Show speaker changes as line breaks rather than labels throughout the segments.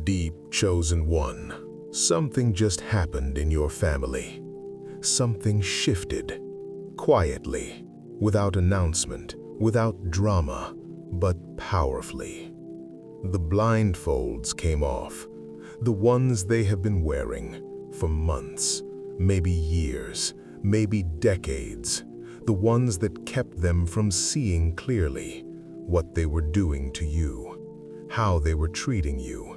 deep, chosen one. Something just happened in your family. Something shifted, quietly, without announcement, without drama, but powerfully. The blindfolds came off, the ones they have been wearing for months, maybe years, maybe decades, the ones that kept them from seeing clearly what they were doing to you, how they were treating you,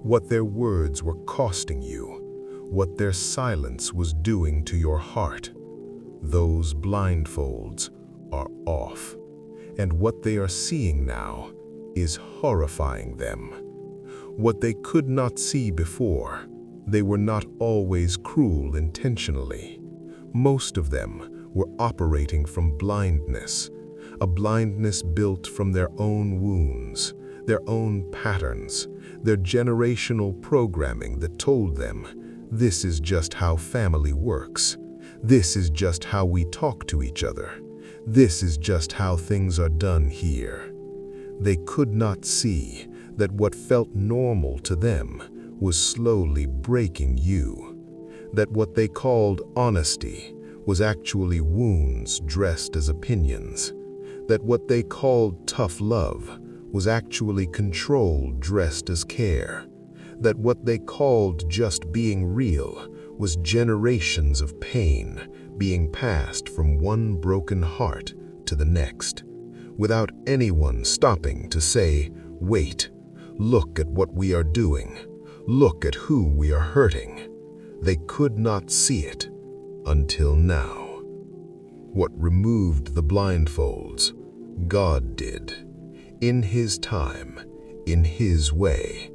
what their words were costing you, what their silence was doing to your heart. Those blindfolds are off, and what they are seeing now is horrifying them. What they could not see before, they were not always cruel intentionally. Most of them were operating from blindness, a blindness built from their own wounds, their own patterns, their generational programming that told them, this is just how family works. This is just how we talk to each other. This is just how things are done here. They could not see that what felt normal to them was slowly breaking you. That what they called honesty was actually wounds dressed as opinions. That what they called tough love was actually control dressed as care. That what they called just being real was generations of pain being passed from one broken heart to the next, without anyone stopping to say, wait, look at what we are doing, look at who we are hurting. They could not see it until now. What removed the blindfolds, God did. In His time, in His way.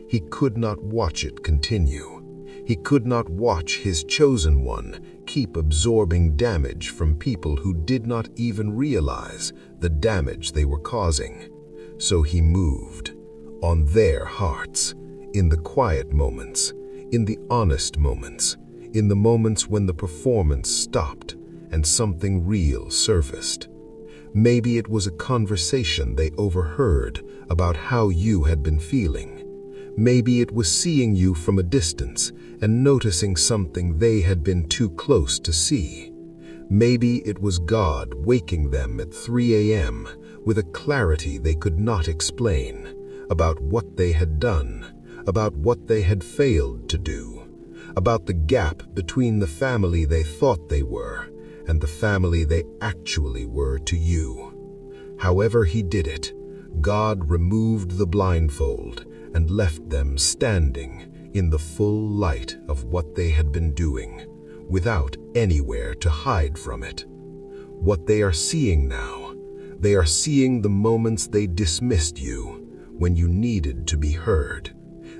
He could not watch it continue. He could not watch His chosen one keep absorbing damage from people who did not even realize the damage they were causing. So He moved on their hearts, in the quiet moments, in the honest moments, in the moments when the performance stopped and something real surfaced. Maybe it was a conversation they overheard about how you had been feeling. Maybe it was seeing you from a distance and noticing something they had been too close to see. Maybe it was God waking them at 3 a.m. with a clarity they could not explain about what they had done, about what they had failed to do, about the gap between the family they thought they were and the family they actually were to you. However He did it, God removed the blindfold and left them standing in the full light of what they had been doing, without anywhere to hide from it. What they are seeing now, they are seeing the moments they dismissed you when you needed to be heard.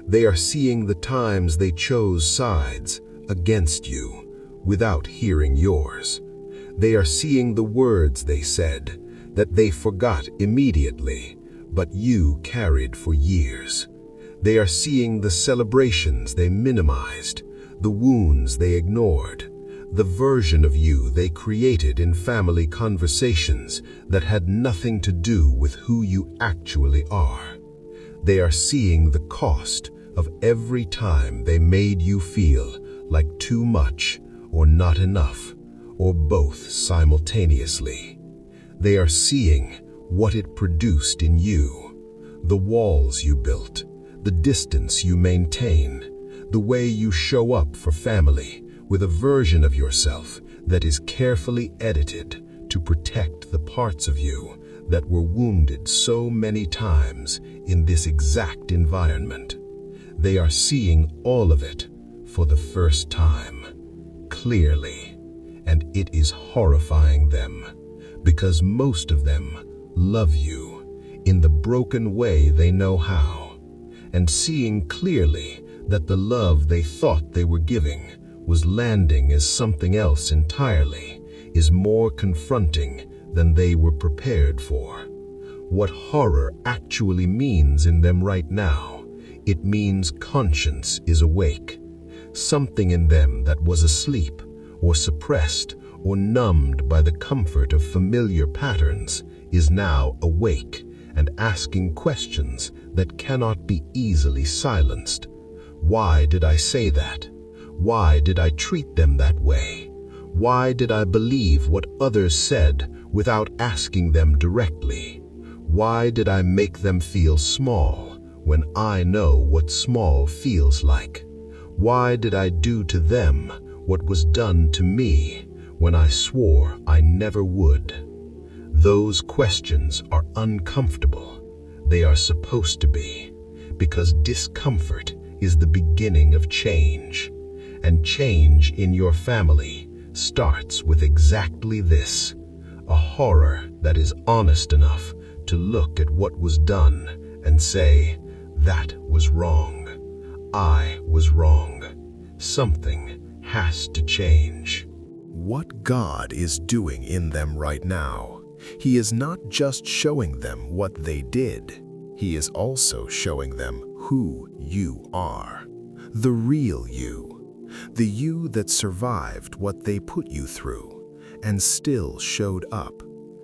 They are seeing the times they chose sides against you without hearing yours. They are seeing the words they said that they forgot immediately, but you carried for years. They are seeing the celebrations they minimized, the wounds they ignored, the version of you they created in family conversations that had nothing to do with who you actually are. They are seeing the cost of every time they made you feel like too much or not enough, or both simultaneously. They are seeing what it produced in you, the walls you built, the distance you maintain, the way you show up for family with a version of yourself that is carefully edited to protect the parts of you that were wounded so many times in this exact environment. They are seeing all of it for the first time, clearly, and it is horrifying them, because most of them love you in the broken way they know how, and seeing clearly that the love they thought they were giving was landing as something else entirely is more confronting than they were prepared for. What horror actually means in them right now, it means conscience is awake. Something in them that was asleep or suppressed or numbed by the comfort of familiar patterns is now awake and asking questions that cannot be easily silenced. Why did I say that? Why did I treat them that way? Why did I believe what others said without asking them directly? Why did I make them feel small when I know what small feels like? Why did I do to them what was done to me when I swore I never would? Those questions are uncomfortable. They are supposed to be, because discomfort is the beginning of change. And change in your family starts with exactly this: a horror that is honest enough to look at what was done and say, "That was wrong. I was wrong. Something has to change." What God is doing in them right now, He is not just showing them what they did. He is also showing them who you are. The real you. The you that survived what they put you through and still showed up,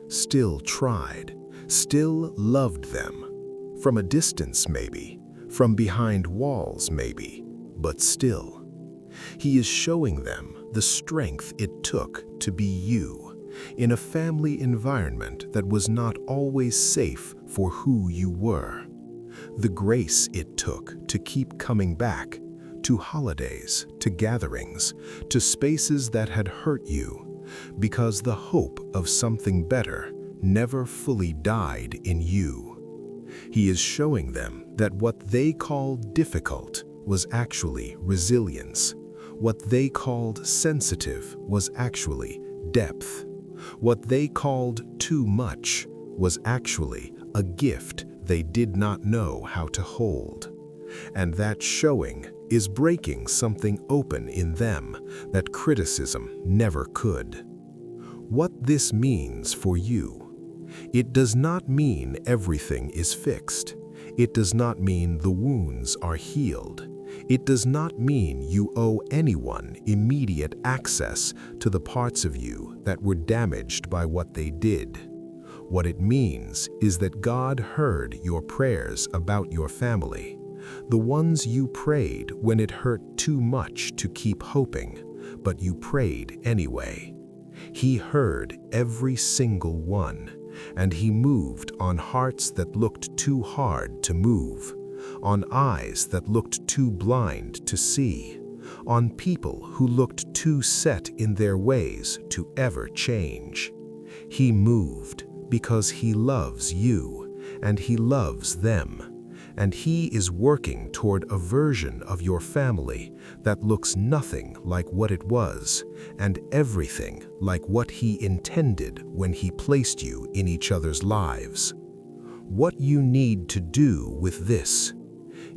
still tried, still loved them. From a distance maybe, from behind walls maybe, but still. He is showing them the strength it took to be you in a family environment that was not always safe for who you were. The grace it took to keep coming back, to holidays, to gatherings, to spaces that had hurt you, because the hope of something better never fully died in you. He is showing them that what they called difficult was actually resilience. What they called sensitive was actually depth. What they called too much was actually a gift they did not know how to hold. And that showing is breaking something open in them that criticism never could. What this means for you: it does not mean everything is fixed. It does not mean the wounds are healed. It does not mean you owe anyone immediate access to the parts of you that were damaged by what they did. What it means is that God heard your prayers about your family, the ones you prayed when it hurt too much to keep hoping, but you prayed anyway. He heard every single one, and He moved on hearts that looked too hard to move, on eyes that looked too blind to see, on people who looked too set in their ways to ever change. He moved because He loves you, and He loves them, and He is working toward a version of your family that looks nothing like what it was, and everything like what He intended when He placed you in each other's lives. What you need to do with this: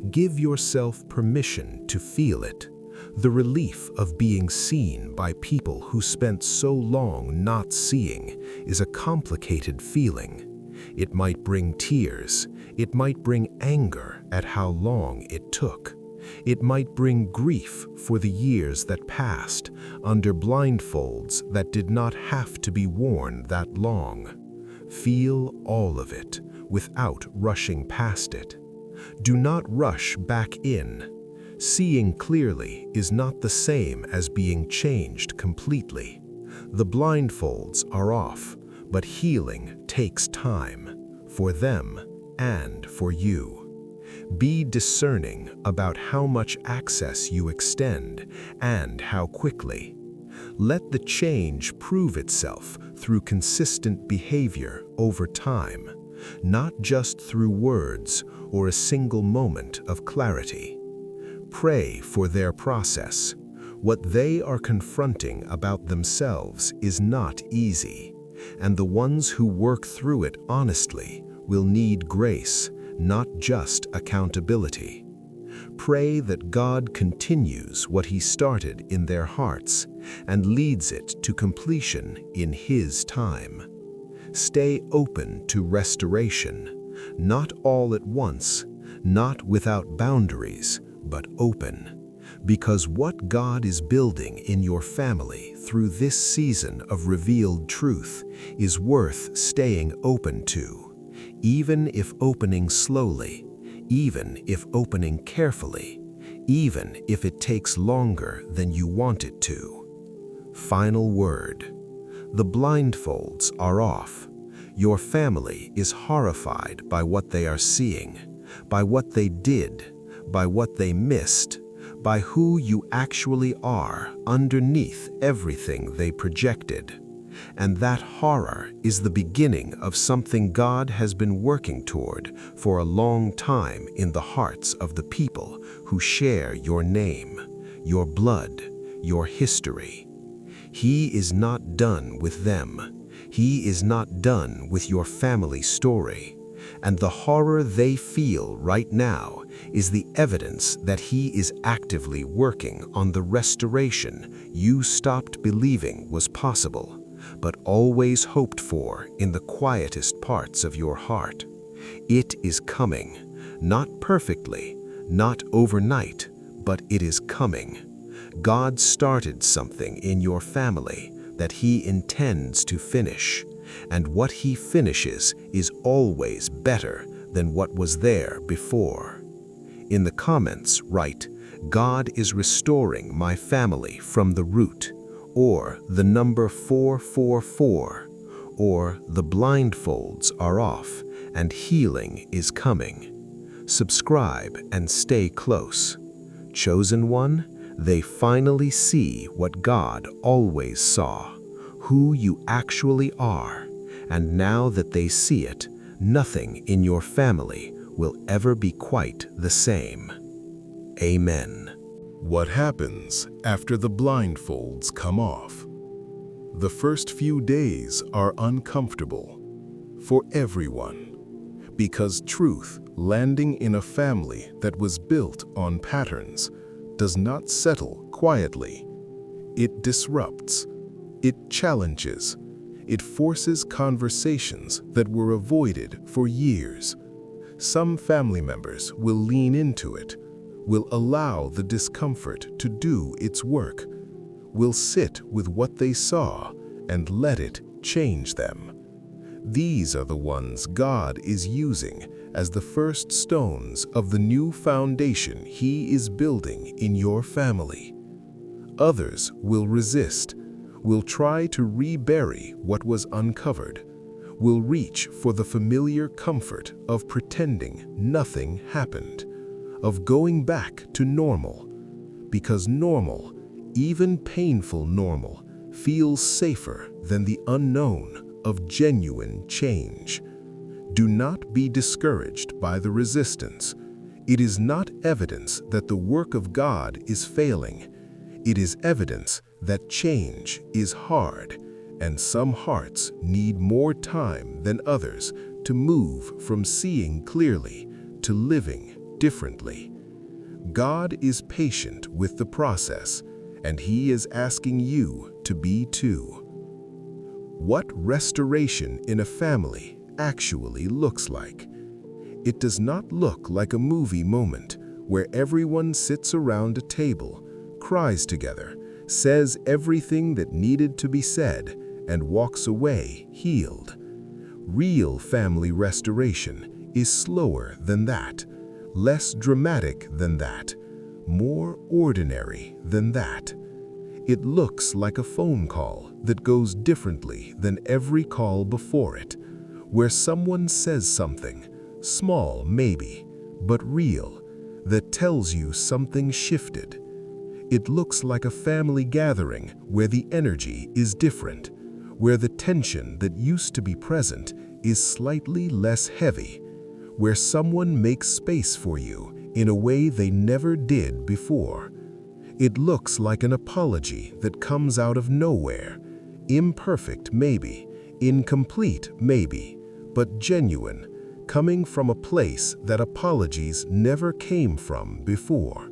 give yourself permission to feel it. The relief of being seen by people who spent so long not seeing is a complicated feeling. It might bring tears. It might bring anger at how long it took. It might bring grief for the years that passed under blindfolds that did not have to be worn that long. Feel all of it without rushing past it. Do not rush back in. Seeing clearly is not the same as being changed completely. The blindfolds are off, but healing takes time, for them and for you. Be discerning about how much access you extend and how quickly. Let the change prove itself through consistent behavior over time, not just through words or a single moment of clarity. Pray for their process. What they are confronting about themselves is not easy, and the ones who work through it honestly will need grace, not just accountability. Pray that God continues what He started in their hearts and leads it to completion in His time. Stay open to restoration, not all at once, not without boundaries, but open, because what God is building in your family through this season of revealed truth is worth staying open to, even if opening slowly,
even if opening carefully, even if it takes longer than you want it to. Final word. The blindfolds are off. Your family is horrified by what they are seeing, by what they did, by what they missed, by who you actually are underneath everything they projected. And that horror is the beginning of something God has been working toward for a long time in the hearts of the people who share your name, your blood, your history. He is not done with them. He is not done with your family story. And the horror they feel right now is the evidence that He is actively working on the restoration you stopped believing was possible, but always hoped for in the quietest parts of your heart. It is coming, not perfectly, not overnight, but it is coming. God started something in your family that He intends to finish, and what He finishes is always better than what was there before. In the comments, write, "God is restoring my family from the root," or the number 444, or the blindfolds are off and healing is coming. Subscribe and stay close. Chosen one, they finally see what God always saw, who you actually are, and now that they see it, nothing in your family will ever be quite the same. Amen.
What happens after the blindfolds come off? The first few days are uncomfortable for everyone, because truth landing in a family that was built on patterns does not settle quietly. It disrupts, it challenges, it forces conversations that were avoided for years. Some family members will lean into it, will allow the discomfort to do its work, will sit with what they saw and let it change them. These are the ones God is using as the first stones of the new foundation He is building in your family. Others will resist, will try to rebury what was uncovered, will reach for the familiar comfort of pretending nothing happened, of going back to normal, because normal, even painful normal, feels safer than the unknown of genuine change. Do not be discouraged by the resistance. It is not evidence that the work of God is failing. It is evidence that change is hard, and some hearts need more time than others to move from seeing clearly to living differently. God is patient with the process, and He is asking you to be too. What restoration in a family actually looks like. It does not look like a movie moment where everyone sits around a table, cries together, says everything that needed to be said, and walks away healed. Real family restoration is slower than that, less dramatic than that, more ordinary than that. It looks like a phone call that goes differently than every call before it, where someone says something, small maybe, but real, that tells you something shifted. It looks like a family gathering where the energy is different, where the tension that used to be present is slightly less heavy, where someone makes space for you in a way they never did before. It looks like an apology that comes out of nowhere, imperfect maybe, incomplete maybe, but genuine, coming from a place that apologies never came from before.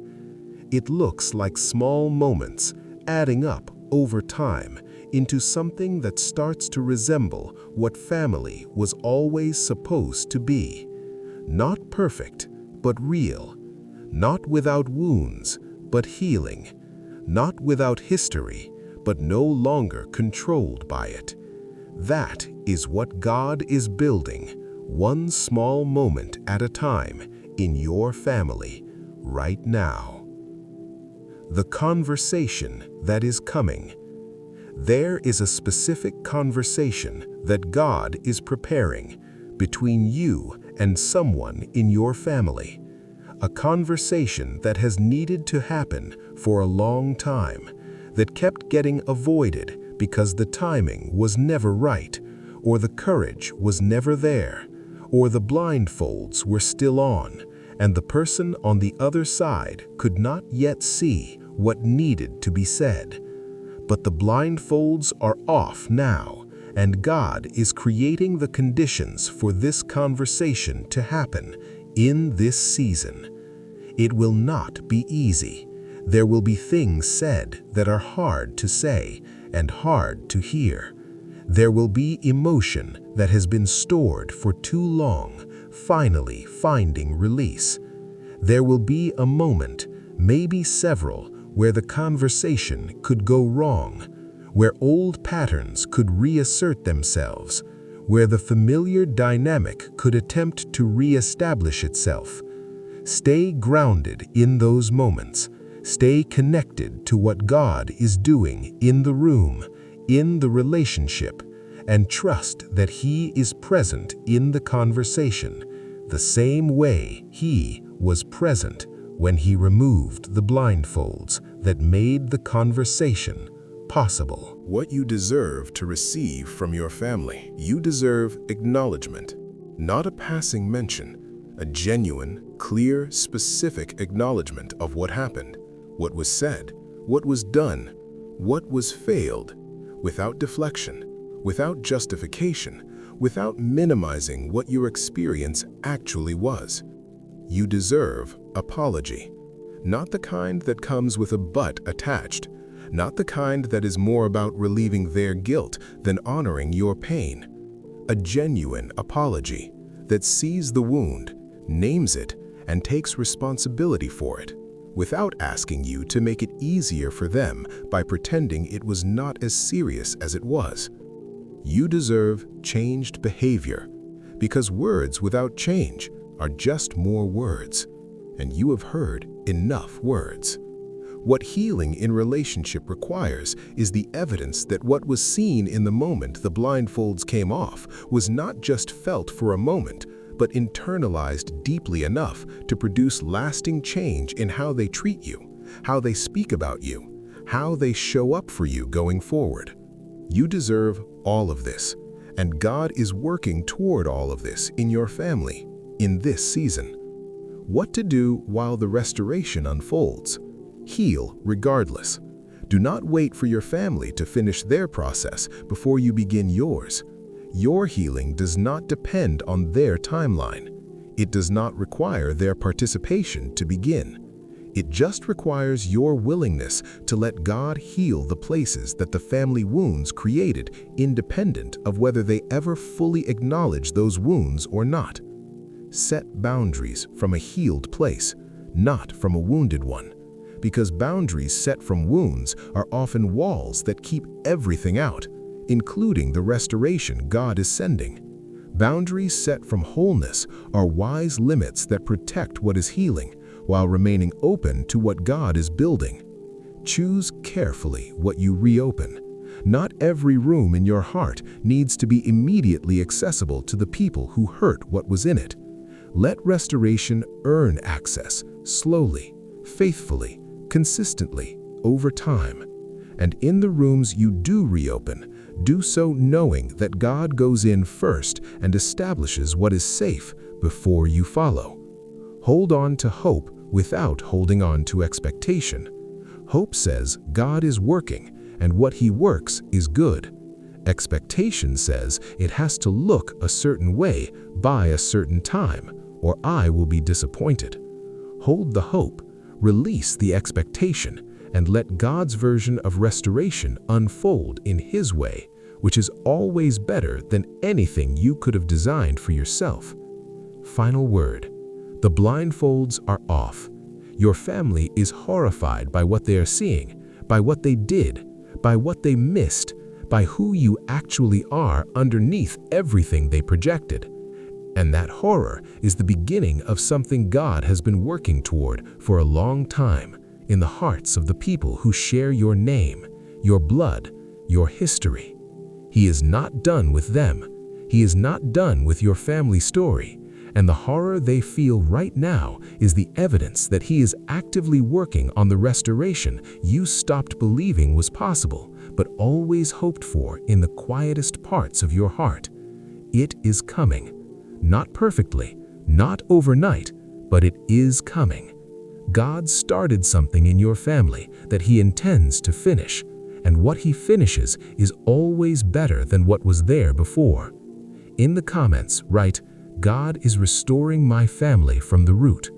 It looks like small moments adding up over time into something that starts to resemble what family was always supposed to be. Not perfect, but real. Not without wounds, but healing. Not without history, but no longer controlled by it. That is what God is building, one small moment at a time, in your family right now. The conversation that is coming. There is a specific conversation that God is preparing between you and someone in your family. A conversation that has needed to happen for a long time, that kept getting avoided because the timing was never right, or the courage was never there, or the blindfolds were still on, and the person on the other side could not yet see what needed to be said. But the blindfolds are off now, and God is creating the conditions for this conversation to happen in this season. It will not be easy. There will be things said that are hard to say and hard to hear. There will be emotion that has been stored for too long, finally finding release. There will be a moment, maybe several, where the conversation could go wrong, where old patterns could reassert themselves, where the familiar dynamic could attempt to reestablish itself. Stay grounded in those moments. Stay connected to what God is doing in the room, in the relationship, and trust that He is present in the conversation, the same way He was present when He removed the blindfolds that made the conversation possible.
What you deserve to receive from your family. You deserve acknowledgement, not a passing mention, a genuine, clear, specific acknowledgement of what happened, what was said, what was done, what was failed, without deflection, without justification, without minimizing what your experience actually was. You deserve apology, not the kind that comes with a but attached, not the kind that is more about relieving their guilt than honoring your pain. A genuine apology that sees the wound, names it, and takes responsibility for it, without asking you to make it easier for them by pretending it was not as serious as it was. You deserve changed behavior, because words without change are just more words, and you have heard enough words. What healing in relationship requires is the evidence that what was seen in the moment the blindfolds came off was not just felt for a moment, but internalized deeply enough to produce lasting change in how they treat you, how they speak about you, how they show up for you going forward. You deserve all of this, and God is working toward all of this in your family in this season. What to do while the restoration unfolds? Heal regardless. Do not wait for your family to finish their process before you begin yours. Your healing does not depend on their timeline. It does not require their participation to begin. It just requires your willingness to let God heal the places that the family wounds created, independent of whether they ever fully acknowledge those wounds or not. Set boundaries from a healed place, not from a wounded one, because boundaries set from wounds are often walls that keep everything out, including the restoration God is sending. Boundaries set from wholeness are wise limits that protect what is healing while remaining open to what God is building. Choose carefully what you reopen. Not every room in your heart needs to be immediately accessible to the people who hurt what was in it. Let restoration earn access slowly, faithfully, consistently, over time. And in the rooms you do reopen, do so knowing that God goes in first and establishes what is safe before you follow. Hold on to hope without holding on to expectation. Hope says God is working, and what He works is good. Expectation says it has to look a certain way by a certain time, or I will be disappointed. Hold the hope, release the expectation, and let God's version of restoration unfold in His way, which is always better than anything you could have designed for yourself. Final word. The blindfolds are off. Your family is horrified by what they are seeing, by what they did, by what they missed, by who you actually are underneath everything they projected.
And that horror is the beginning of something God has been working toward for a long time in the hearts of the people who share your name, your blood, your history. He is not done with them. He is not done with your family story. And the horror they feel right now is the evidence that He is actively working on the restoration you stopped believing was possible, but always hoped for in the quietest parts of your heart. It is coming. Not perfectly, not overnight, but it is coming. God started something in your family that He intends to finish, and what He finishes is always better than what was there before. In the comments, write, "God is restoring my family from the root,"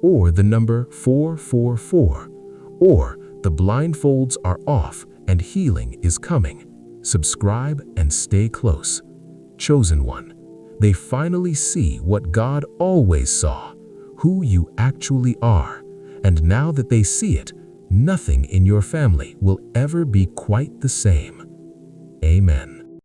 or the number 444, or "The blindfolds are off and healing is coming." Subscribe and stay close. Chosen one, they finally see what God always saw, who you actually are, and now that they see it, nothing in your family will ever be quite the same. Amen.